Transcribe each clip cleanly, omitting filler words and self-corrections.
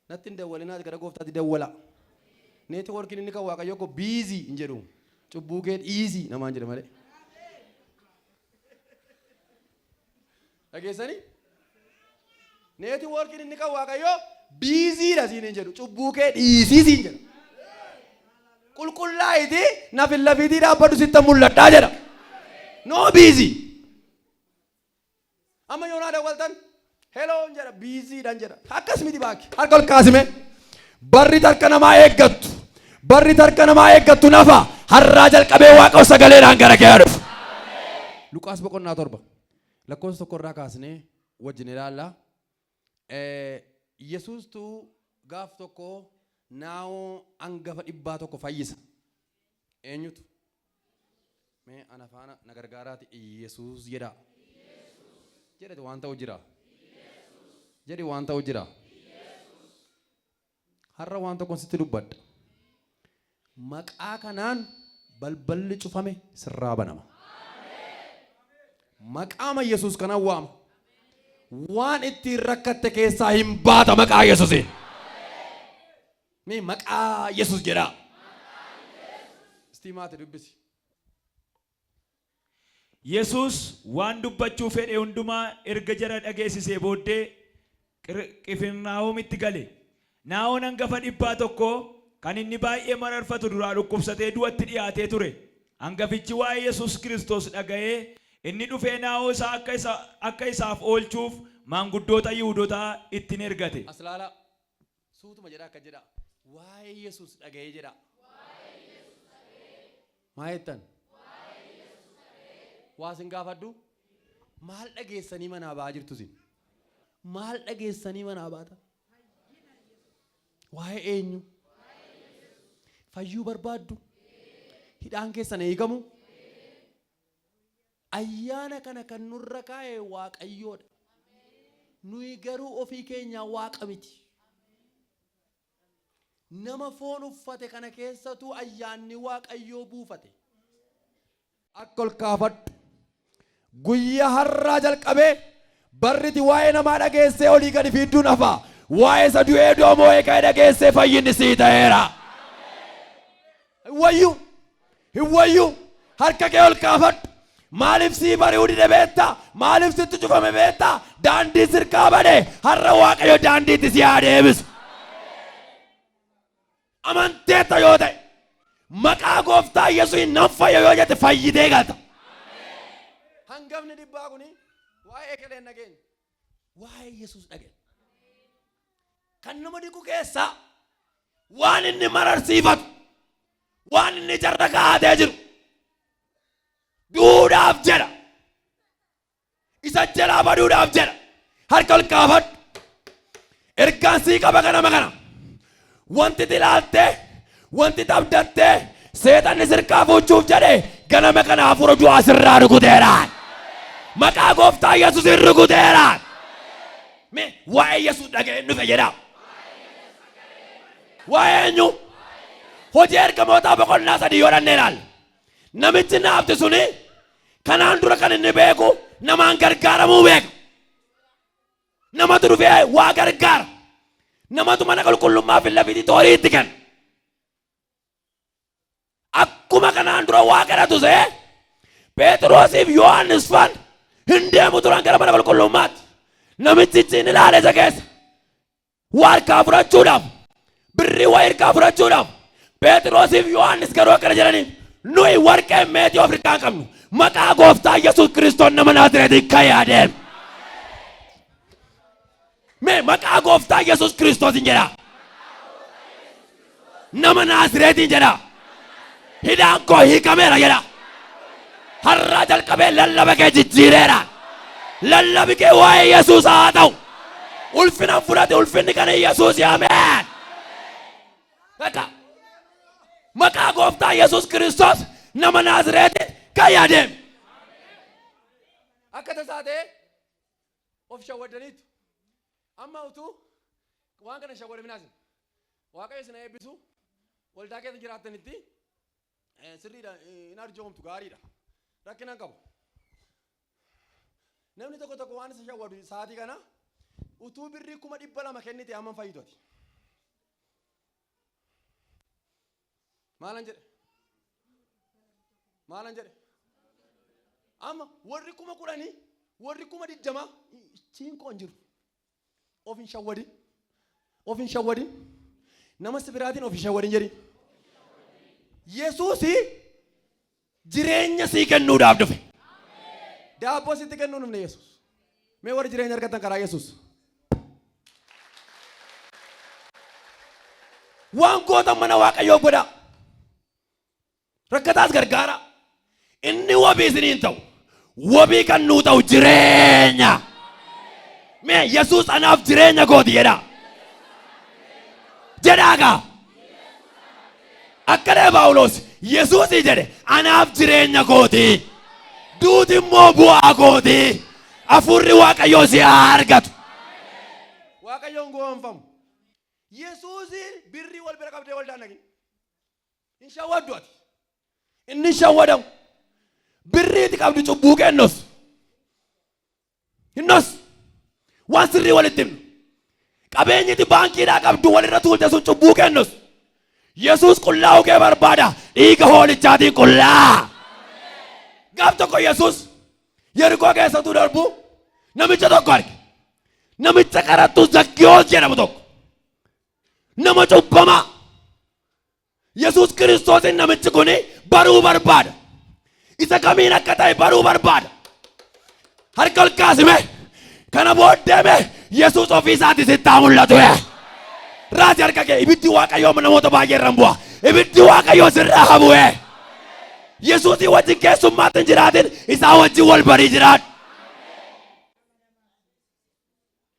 Nothing the Walina, the Garagov the Walla. Network in Nika Wakayoko busy in Jeru. To book it easy, no man. Again, Sunny? Network in Nika Wakayo busy as in Jeru. To book it easy. Kulkula iti na villa vidira padu sitamulla tajara. No busy. Amma yona da waltan. Hello njara busy danjara. Hakkas miti baki. Harkol kasime. Barri tarkana ma eeggattu. Barri tarkana ma eeggattu nafa. Harra jalqabee waaqa sagaleedhaan gara keeruf. Luqaas boqonnaa 7. Lakkoofsa tokkorraa kaasnee wajjin ilaalla. Yesuus tu gaaf tokko Now angafa dhibba tokko fayyisa. Eenyutu? Mee ana faana nagargaaraati Yesuus jedha. Jedhati waan ta'u jira. Jedhi waan ta'u jira. Har'a waan tokko sitti dubbadha. Maqaa kanaan balballi cufame sirraa banama. Maqaama Yesuus kana waama. Waan ittiin rakkatte keessaa hin baata maqaa Yesuusiin. Me maqaa Yesuus jedha. Stimaate dubbisi. Yesuus waan dubbachuu fedhe hundumaa erga jara dhageessisee booddee Qifirnaahomitti gale. Naa'oon hangafa dhibbaa tokko kan inni baay'ee mararfatu duraa dhukkubsatee du'atti dhiyaatee ture. Hangafichi waa'ee Yesuus Kiristoos dhaga'ee inni dhufee Naa'oo isaa akka isaaf oolchuuf maanguddoota Yihuudootaa ittiin ergate. Aslaala suutuma jedha akka jedha. Why Jesus dhaga'ee jedha. Maayetan. Waa sin gaafadhu. Maal dhageessanii manaa ba'aa jirtu sin? Maal dhageessanii manaa baata? Waa'ee eenyu? Fayyuu barbaaddu? Hidhaan keessan eegamu? Ayyaana kana kan nurra kaa'e Waaqayyoodha. Nuyi garuu ofii keenya Waaqa miti. Nama foon uffate kana keessatu ayyaanni Waaqayyoo buufate. Akkol kaafadhu. Guyyaa har'aa jalqabee barriti waa'ee namaa dhageessee olii gadi fiidduun hafa. Waa'ee isa du'ee doomoo eegaa dhageessee fayyinni sii ta'eera. Hin wayyu. Harka kee ol kaafadhu. Maaliif sii bari'uu dide beektaa? Maaliif sitti cufame beektaa? Daandii sirkaa bade har'a Waaqayyo daandiitti si haa deebisu. Amanteetta yoo ta'e maqaa gooftaa Yesuus nan fayya yoo jette fayyitee galta. Hangafni dhibbaa kuni waa'ee keleen dhageenya. Waa'ee Yesuus dhageenya. Kan nama dhiqu keessaa waan inni mararsiifatu waan inni jarra kaa'atee jiru duudhaaf jedha. Isa jalaa baduudhaaf jedha. Harka ol kaafadhu. Ergaan sii qaba kanama kana. Wanti tilaalte, wanti tabdatte, seetanni sirkaa fuuchuuf jedhe ganama kana hafuura du'aa sirraa rukuteeraan. Maqaa gooftaa Yesuusin rukuteeraan. Me waa'ee Yesuus dhaga'ee dhufe jedha. Waa'ee eenyu? Hojii ergamootaa boqonnaa 3 yoo dhannee ilaalla. Namichi naafti suni kanaan dura kan inni beeku namaan gargaaramuu beeka. Namatu dhufee waa gargaara. Namatu mana qulqullummaa fi lafiitti tooriitti kenna. Akkuma kanaan dura waa kadhatu see Phexrosiif Yohaannis faan hin deemu turan gara mana qulqullummaatti. Namichichi inni ilaale isa keessa waa harkaa fudhachuudhaaf birrii waa harkaa fudhachuudhaaf Phexrosiif Yohaannis garuu akkana jedhaniif nuyi warqee meetii of harkaa qabnu maqaa gooftaa Yesuus Kiristoos nama Naazreetii kan yaadeen. Me maqaa gooftaa Yesuus Kiristoos hin jedha. Nama Naazreetii jedha. Hidhaan koo hiikameera jedha. Har'aa jalqabee lallaba kee jijjiireera. Lallabi kee waa'ee Yesuus haa ta'u. Ulfina fudhate ulfinni kan Yesuus ameen. Akka maqaa gooftaa Yesuus Kiristoos nama Naazreetii kan yaadeen. Akka tasaa ta'e of shawwadaniitu. Amma utuu waan kana shawwadaminaas Waaqayyo isin eebbisu waldaa keessa jiraatanitti sirriidha hin arjoomtu gaariidha. Rakkina qabu. Namni tokko waan isa shawwadu sa'aatii kana utuu birrii 200,000 kennite amma fayyitooti. Maalan jedhe? Maalan jedhe? Amma warri kuma kudhanii warri kuma 20 siin qoon jiru. Of hin shawwadin. Of hin shawwadin. Nama sibiraatiin of hin shawwadin jedhi. Yesuusi jireenya sii kennuudhaaf dhufe. Daabboo sitti kennuu dhufne Yesuus. Mee warri jireenya argatan karaa Yesuus. Waan gootan mana Waaqayyoo godhaa. Rakkataas gargaara. Inni wabii isiniin ta'u. Wabii kan nuu ta'u jireenya. Mee Yesuus anaaf jireenya gooti jedhaa. Jedhaagaa. Akkana Phaawulos Yesuusii jedhe anaaf jireenya gooti. Duuti immoo bu'aa gooti. Afurri Waaqayyoo si argatu. Waaqayyoon goonfamu. Yesuusi birrii wal bira qabdee wal daannagin. Hin shawwaddu ati. Inni shawwadamu. Birriiti qabdi cubbuu kennos. Hinnos. Waan sirrii walitti himnu. Qabeenyiti baankiidhaa qabdu walirra tuulte sun cubbuu kennos. Yesuus qullaa'uu kee barbaada. Dhiiga hoolichaatiin qullaa. Gaaf tokko Yesuus Yerikoo keessattuu darbu namicha tokko arge. Namicha qarattu Zakkiyoos jedhamu tokko. Nama cubbamaa. Yesuus Kiristoosin namichi kuni baruu barbaada. Isa kamiin akka ta'e baruu barbaada. Harka ol kaasime kana booddeeme Yesuus ofii isaatii sitti haa mul'atu. Raasi harka kee ibiddi Waaqayyoo namoota baay'ee irraan bu'a. Ibiddi Waaqayyoo sirraa haa bu'e. Yesuusii wajjin keessummaatti hin jiraatin isaa wajjin wal barii jiraadhu.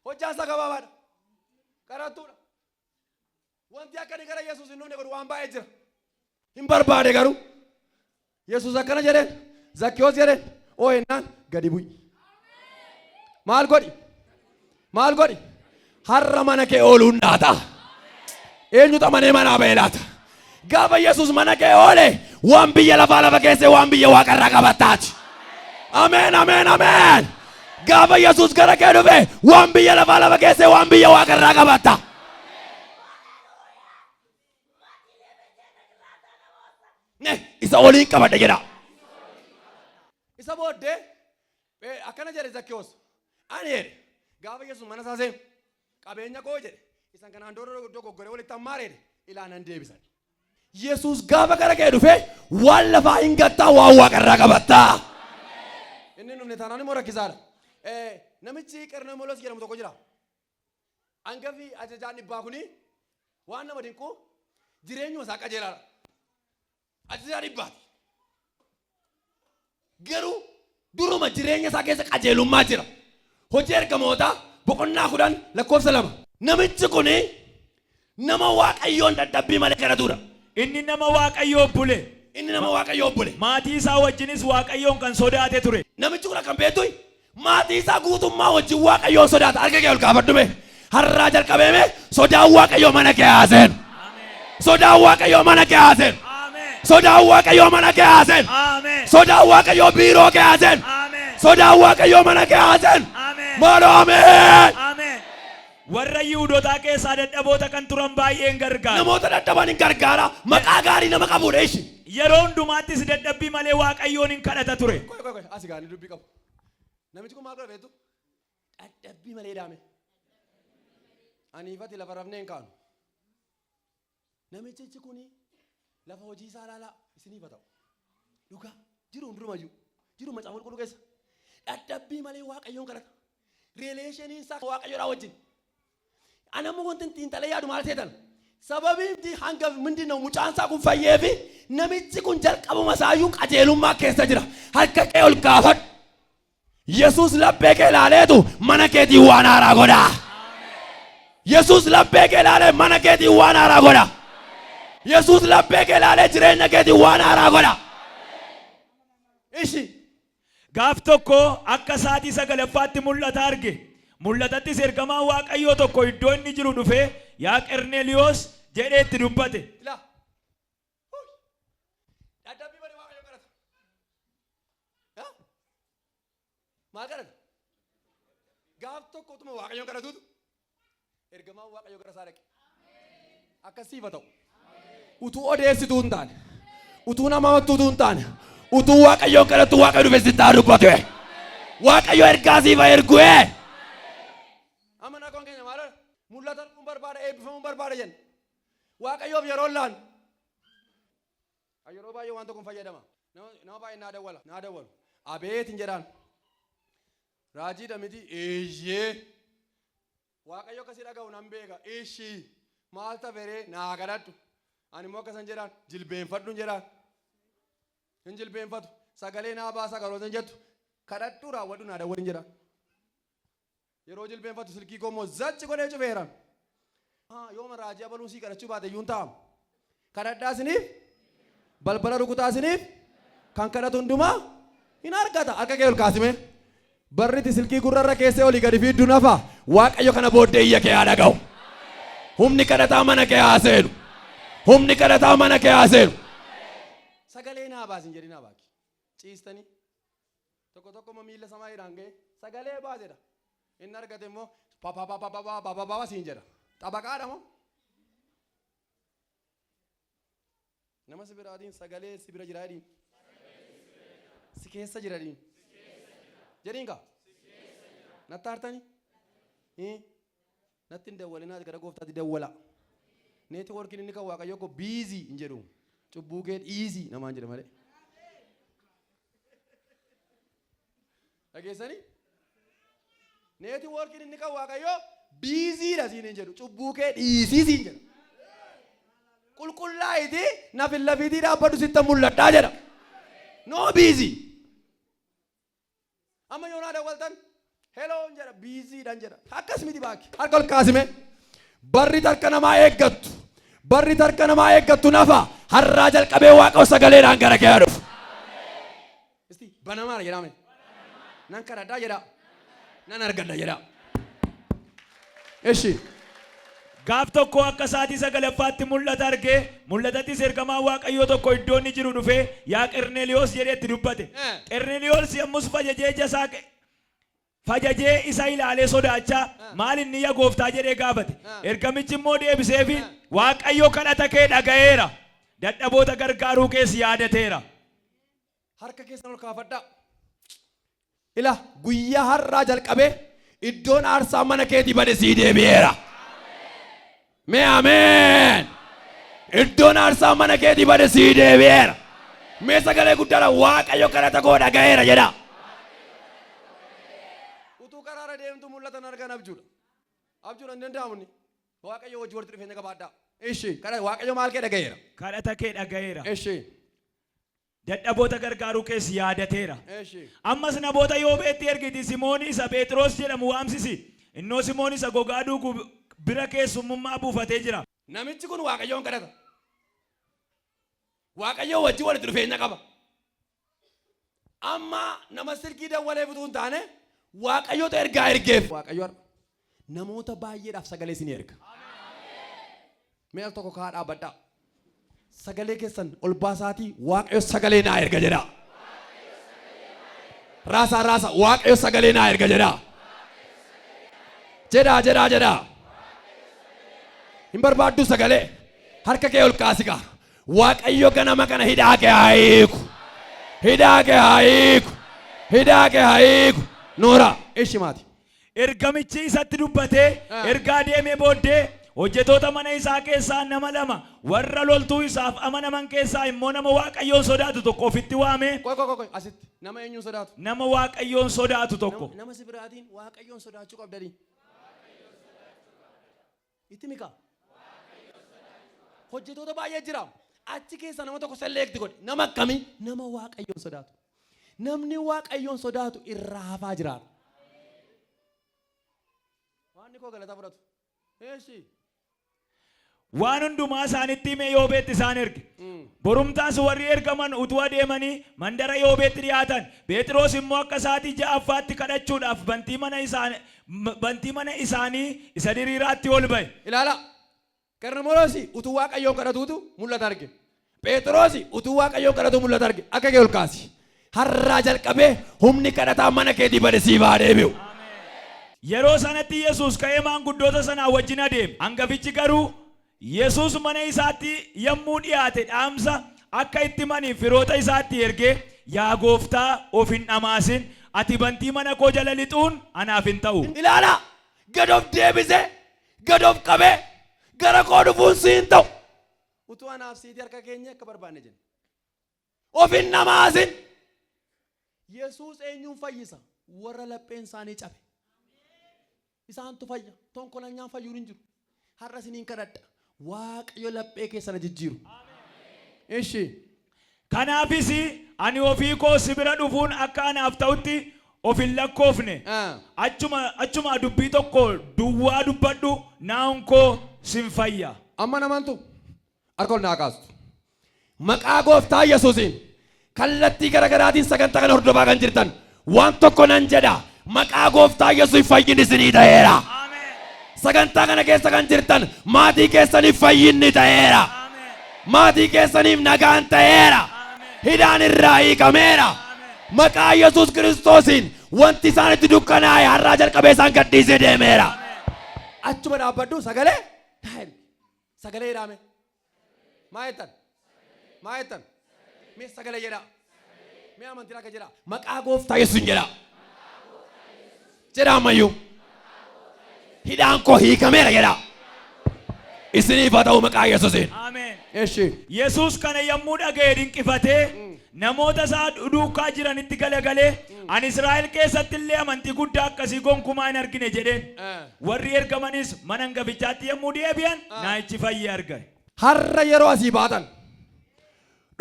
Hojjaan isaa gabaabaadha. Qarattuudha. Wanti akkanii gara Yesuus hin dhufne godhu waan baay'ee jira. Hin barbaade garuu. Yesuus akkana jedheen Zakkiyoos jedheen oo ennaan gadi bu'i. Maal godhi? Maal godhi? Har'a mana kee ooluun naata. Eenyutu amanee manaa ba'ee laata? Gaafa Yesuus mana kee oole waan biyya lafaa lafa keessa waan biyya waaqarraa qabattaati. Ameen ameen ameen. Gaafa Yesuus gara kee dhufe waan biyya lafaa lafa keessa waan biyya waaqarraa qabatta. Ne isa oliin qabadha jedha. Isa booddee akkana jedhe Zakkiyoos. Ani jedhe gaafa Yesuus mana isaa seenu qabeenya koo jedhe isan kanaan dogoggoree walitti hammaareedhe ilaanan deebisan. Yesuus gaafa gara kee dhufe waan lafaa hin gattaa waan waaqarraa qabattaa. Inni dhufne taanaan immoo rakkisaadha. Namichi Qarmeloos jedhamu tokko jira. Hangafi ajajaan dhibbaa kuni waan nama dinqu jireenyuma isaa qajeelaadha. Ajajaan dhibbaati. Garuu duruma jireenya isaa keessa qajeelummaa jira. Hojii ergamootaa boqonnaa 10 lakkoofsa 2. Namichi kuni nama Waaqayyoon dadhabbii malee kadhatudha. Inni nama Waaqayyoo bule. Inni nama Waaqayyoo bule. Maatii isaa wajjinis Waaqayyoon kan sodaate ture. Namichi kun kan beektu maatii isaa guutummaa wajjin Waaqayyoon sodaata. Harka kee ol kaafadhu mee. Har'aa jalqabeeme sodaan Waaqayyoo mana kee haaseenu. Sodaan Waaqayyoo mana kee haaseenu. Sodaan Waaqayyoo mana kee haaseenu. Sodaan Waaqayyoo biiroo kee haaseenu. Sodaan Waaqayyoo mana kee haaseenu. Maaloo ameen. Warra Yihuudootaa keessaa dadhaboota kan turan baay'een gargaara. Namoota dadhaban hin gargaara. Maqaa gaarii nama qabuudha ishi. Yeroo hundumaattis dadhabbii malee Waaqayyoon hin kadhata ture. Asi gaanii dubbii qabu. Namichi kun maal godha beektu? Dadhabbii malee daame. Aniifati lafa rafnee hin kaanu. Namichichi kuni lafa hojii isaa ilaalaa isiniif ta'u. Dhugaa jiru hunduma jiru. Jiru macaafa qulqulluu keessa. Dadhabbii malee Waaqayyoon kadhata. Rileeshiniin isaa Waaqayyoodhaa wajjin. Anammoo wanti xiinxalee yaadu maal seetan? Sababiin hanga mindi na mucaan isaa kun fayyeefi namichi kun jalqabuma isaayyuu qajeelummaa keessa jira. Harka kee ol kaafadhu. Yesuus laphee kee ilaaleetu mana keetiin waan haaraa godha. Yesuus laphee kee ilaalee mana keetiin waan haaraa godha. Yesuus laphee kee ilaalee jireenya keetiin waan haaraa godha. Ishi. Gaaf tokko akka sa'aatii 9ffaatti mul'ata arge. Mul'atattis ergamaan Waaqayyoo tokko iddoo inni jiru dhufee yaa Qarmeloos jedhee itti dubbate. Dadhabbii malee Waaqayyoo kadhata. Maal kadhata? Gaaf tokko utuma Waaqayyoon kadhatuutu ergamaan Waaqayyoo gara isaa dhaqe. Akkasiif haa ta'u. utuu odeessituu hin taane, utuu nama amantuutu hin taane, utuu waaqayyoon kadhattu Waaqayyo dhufe sitti haa dubbatu. Waaqayyo ergaa siif haa ergu. Amma nagaan keenya maal mul'ata arguun barbaada, eebbifamuun barbaada jenna. Waaqayyoof yeroo laan yeroo baay'ee waan tokkoon fayyadama. Nama baay'ee naa dawwalu. Abeet hin jedhaan. Raajiidha miti eeyyee. Waaqayyo akkasii dhaga'u nan beeka. Ishii maal taferee naa kadhadhu. Ani immoo akkasan jedhaan jilbeenfadhu jedhaan. Hin jilbeenfatu. Sagalee naa baasa garootan jettu. Kadhadhu raawwadhu naa dawwalin jedhaan. Yeroo jilbeenfatu silkii koo immoo zachi godhee cufeeran. Yooma raajii abaluu sii kadhachuu baate iyyuu hin taa'amu. Kadhadhaa isiniif balbala rukutaa isiniif kan kadhatu hundumaa hin argata. Harka kee ol kaasime. Barriti silkii gurrarra keessee olii gadi fiiddu nafa. Waaqayyo kana booddee iyya kee haa dhaga'u. Humni kadhataa mana kee haa seenu. Humni kadhataa mana kee haa seenu. Sagalee naa baasin jedhi naa baaki. Ciistanii tokko miila samaa hidhaan ga'e sagalee baasedha. Inni argate immoo papa siin jedha. Xabaqaadha moo? Nama si biraatiin sagalee si bira jira jedhiin. Si keessa jira jedhiin. Jedhiin kaa? Natti aartanii? Natti hin dawwalinaa gara gooftaatti dawwala. Neeti workiin inni kan waaqayyoo ko biizii hin jedhu. Cubbuu kee dhiisii namaan jedha malee. Dhageessanii? Neeti workiin inni kan waaqayyoo biiziidha siin hin jedhu. Cubbuu kee dhiisii siin jedha. Qulqullaa'iti nafin lafiitii dhaabbadhu sitta mul'adhaa jedha. No biizii. Amma yoo naa dawwaltan heloon jedha biiziidhaan jedha. Akkas miti baaki. Harka ol kaasime. Barri tarka namaa eeggattu. Barri tarka namaa eeggattu nafa. Har'aa jalqabee Waaqayyo sagaleedhaan gara kee dhufu. Isti banamaadha jedhame. Nan kadhadhaa jedha. Nan argadha jedha. Eshi. Gaaf tokko akka saatii sagalaffaatti mul'ata argee mul'atattis ergamaan Waaqayyoo tokko iddoo inni jiru dhufee yaa Qerneeliyoos jedhee itti dubbate. Qerneeliyoos yommus fajajee isa ilaalee sodaachaa maal inni yaa gooftaa jedhee gaafate. Ergamichi immoo deebiseefi Waaqayyo kadhata kee dhaga'eera. Dadhaboota gargaaruu kees yaadateera. Harka keessan ol kaafadhaa. Ila guyyaa har'aa jalqabee iddoon aarsaa mana keetii bade sii deebi'eera. Mee ameen. Iddoon aarsaa mana keetii bade sii deebi'eera. Mee sagalee guddaadhaan Waaqayyo kadhata koo dhaga'eera jedha. Utuu karaara deemtu mul'atan argan abjuudha. Abjuudha hin danda'amu. Waaqayyo wajji walitti dhufeenya qabaadhaa. Ishi Waaqayyo maal kee dhaga'eera? Kadhata kee dhaga'eera. Ishi. Dadhaboota gargaaruu kees yaadateera. Ammas namoota Yoobeetti ergiti Simoon isa Phexros jedhamu waamsisi. Innoo Simoon isa gogaa duugu bira keessummummaa buufatee jira. Namichi kun Waaqayyoon kadhata. Waaqayyo wajji walitti dhufeenya qaba. Amma nama silkii dawwalee bituu hin taane Waaqayyoota ergaa ergeef. Waaqayyo namoota baay'eedhaaf sagalee isin erga. Mee al tokko kaa dhaabbadhaa. Sagalee keessan ol baasaatii Waaqayyo sagalee naa erga jedha. Raasa Waaqayyo sagalee naa erga jedha. Jedha. Hin barbaaddu sagalee. Harka kee ol kaasika. Waaqayyo ganama kana hidhaa kee haa hiiku. Hidhaa kee haa hiiku. Hidhaa kee haa hiiku. Noora ishimaati. Ergamichi isatti dubbatee ergaa deemee booddee hojjetoota mana isaa keessaa nama lama warra loltuu isaaf amanaman keessaa immoo nama Waaqayyoon sodaatu tokko ofitti waamee. Koy asitti nama eenyuun sodaatu? Nama Waaqayyoon sodaatu tokko. Nama si biraatiin Waaqayyoon sodaachuu qabdanii. Itti mika. Hojjetoota baay'ee jira. Achi keessa nama tokko selekti godhe. Nama akkamii? Nama Waaqayyoon sodaatu. Namni Waaqayyoon sodaatu irraa hafaa jiraata. Waan koo galata fudhatu. Eeshi. Waan hundumaa isaanitti himee Yoobeetti isaan erge. Borumtaas warri ergaman utuu adeemanii mandara Yoobeetti dhiyaatan. Phexros immoo akka saatii ja'affaatti kadhachuudhaaf bantii mana isaanii isa diriiraatti ol ba'e. Ilaala. Qerneeliyoos utuu Waaqayyoon kadhatuutu mul'ata arge. Phexros utuu Waaqayyoon kadhatu mul'ata arge. Akka kee ol kaasi. Har'aa jalqabee humni kadhataa mana keetii bade siif haa deebi'u. Yeroo sanatti Yesuus ka'ee maanguddoota sanaa wajjin adeeme. Hangafichi garuu Yesuus mana isaatti yommuu dhiyaate dhaamsa akka itti manii firoota isaatti ergee yaa gooftaa of hin dhamaasin ati bantii mana koo jala lixuun anaaf hin ta'u. Ilaala gad of deebise gad of qabee gara koo dhufuun si hin ta'u. Utuu anaaf siitii harka keenya akka barbaanne jenna. Of hin dhamaasin. Yesuus eenyuun fayyisa? Warra lapheen isaanii cabe. Isaantu fayya. Tonkolanyaan fayyuun hin jiru. Har'a isiniin kadhadha. Waaqayyo laphee keessana jijjiiru. Ishi. Kanaafis ani ofii koo si bira dhufuun akka anaaf ta'utti of hin lakkoofne. Achuma dubbii tokko duwwaa dubbadhu naa'un koo sin fayya. Amma namantu harka ol naa kaastu. Maqaa gooftaa Yesuusiin kallattii garaagaraatiin sagantaa kana hordofaa kan jirtan waan tokko nan jedha. Maqaa gooftaa Yesuus fayyinni isinii ta'eera. Sagantaa kana keessa kan jirtan maatii keessaniif fayyinni ta'eera. Maatii keessaniif nagaan ta'eera. Hidhaan irraa hiikameera. Maqaa Yesuus Kiristoosiin wanti isaanitti dukkanaa'e har'aa jalqabee isaan gadhiisee deemeera. Achuma dhaabbadhu sagalee sagalee jedhame. Maa jettan? Mee sagalee jedha. Mee amantiin akka jedha. Maqaa gooftaa Yesuus jedha. Jedha ammayyuu. Hidhaan koo hiikameera jedha. Isiniif haa ta'u maqaa Yesuusiin. Ameen. Eshi. Yesuus kana yommuu dhaga'e dinqifatee namoota isaa duukaa jiranitti galagalee ani Israa'el keessatti illee amantii guddaa akkasii gonkumaa hin argine jedheen. Warri ergamanis mana hangafichaatti yommuu deebi'an naayichi fayyee argame. Har'a yeroo asii baatan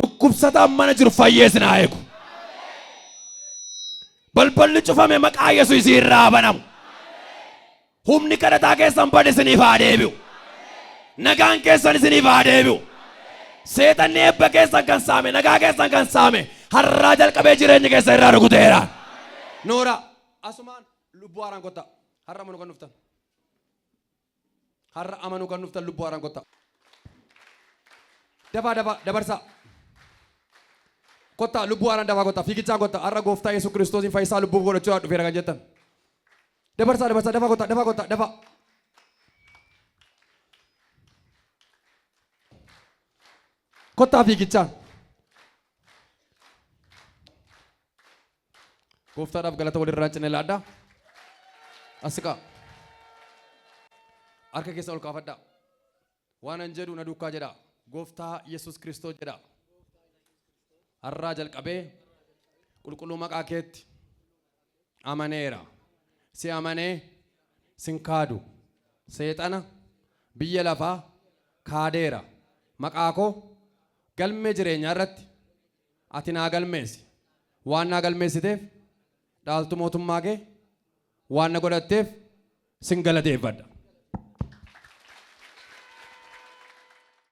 dhukkubsataan mana jiru fayyee sinaa eegu. Balballi cufame maqaa Yesuus irraa banamu. Humni kadhataa keessan bade isiniif haa deebi'u. Nagaan keessan isiniif haa deebi'u. Seexanni eebba keessan kan saame nagaa keessan kan saame har'aa jalqabee jireenya keessa irraa rukuteera. Noora asumaan lubbuu haaraan kotta. Har'a amanuu kan dhuftan. Har'a amanuu kan dhuftan lubbuu haaraan kotta. Dabarsaa. Kotta lubbuu haaraan dafaa kotta. Fiigichaan kotta. Har'a gooftaa Yesuus Kiristoosiin fayyisaa lubbuu godhachuu dhufeera kan jettan. Dabarsaa dafaa kotta. Kottaa fiigichaan. Gooftaadhaaf galata walirraa cinee laaddaa. Asiqaa. Harka keessa ol kaafadhaa. Waan an jedhu na duukaa jedha. Gooftaa Yesuus Kiristoos jedha. Har'aa jalqabee qulqulluu maqaa keetti amaneera. Si amanee sin kaadu. Seexana biyya lafaa kaadeera. Maqaa koo galmee jireenyaa irratti ati naa galmeessi. Waan naa galmeessiteef dhaaltu mootummaa kee waan na godhatteef sin galateeffadha.